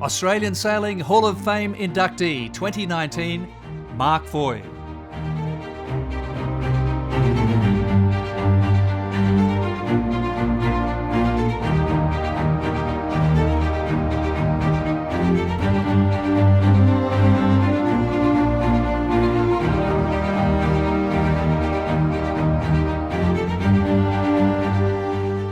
Australian Sailing Hall of Fame inductee 2019, Mark Foy.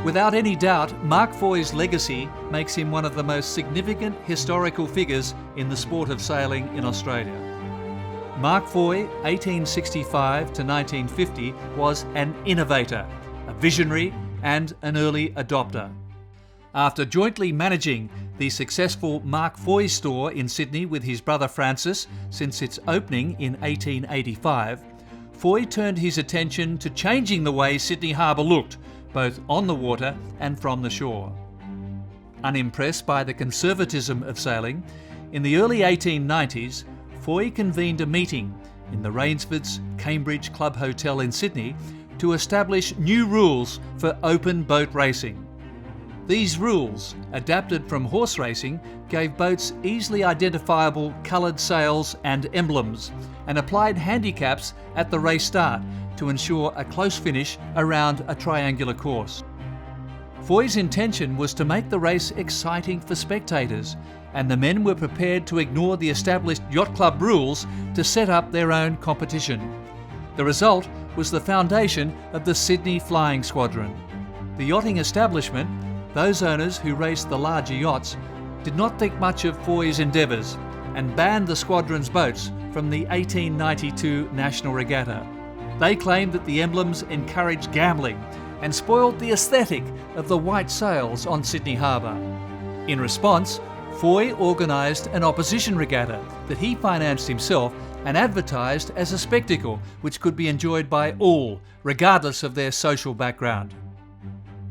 Without any doubt, Mark Foy's legacy makes him one of the most significant historical figures in the sport of sailing in Australia. Mark Foy, 1865 to 1950, was an innovator, a visionary and an early adopter. After jointly managing the successful Mark Foy store in Sydney with his brother Francis since its opening in 1885, Foy turned his attention to changing the way Sydney Harbour looked, both on the water and from the shore. Unimpressed by the conservatism of sailing, in the early 1890s, Foy convened a meeting in the Rainsford's Cambridge Club Hotel in Sydney to establish new rules for open boat racing. These rules, adapted from horse racing, gave boats easily identifiable coloured sails and emblems, and applied handicaps at the race start to ensure a close finish around a triangular course. Foy's intention was to make the race exciting for spectators, and the men were prepared to ignore the established yacht club rules to set up their own competition. The result was the foundation of the Sydney Flying Squadron. The yachting establishment, those owners who raced the larger yachts, did not think much of Foy's endeavours and banned the squadron's boats from the 1892 National Regatta. They claimed that the emblems encouraged gambling and spoiled the aesthetic of the white sails on Sydney Harbour. In response, Foy organised an opposition regatta that he financed himself and advertised as a spectacle which could be enjoyed by all, regardless of their social background.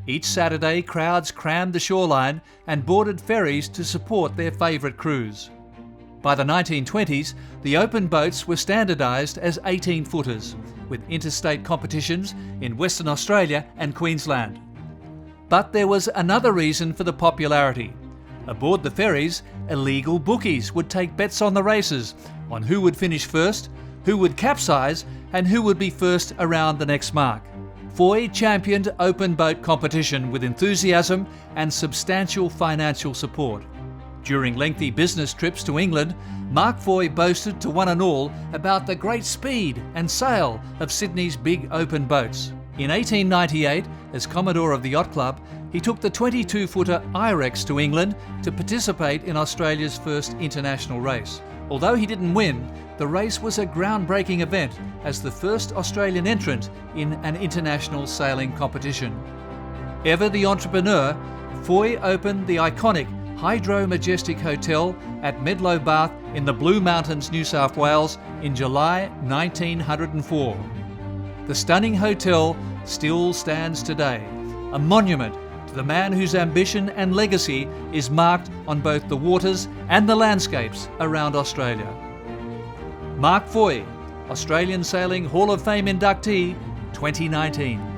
Each Saturday, crowds crammed the shoreline and boarded ferries to support their favourite crews. By the 1920s, the open boats were standardised as 18-footers, with interstate competitions in Western Australia and Queensland. But there was another reason for the popularity. Aboard the ferries, illegal bookies would take bets on the races, on who would finish first, who would capsize, and who would be first around the next mark. Foy championed open boat competition with enthusiasm and substantial financial support. During lengthy business trips to England, Mark Foy boasted to one and all about the great speed and sail of Sydney's big open boats. In 1898, as Commodore of the Yacht Club, he took the 22-footer Irex to England to participate in Australia's first international race. Although he didn't win, the race was a groundbreaking event as the first Australian entrant in an international sailing competition. Ever the entrepreneur, Foy opened the iconic Hydro Majestic Hotel at Medlow Bath in the Blue Mountains, New South Wales in July 1904. The stunning hotel still stands today, a monument to the man whose ambition and legacy is marked on both the waters and the landscapes around Australia. Mark Foy, Australian Sailing Hall of Fame inductee 2019.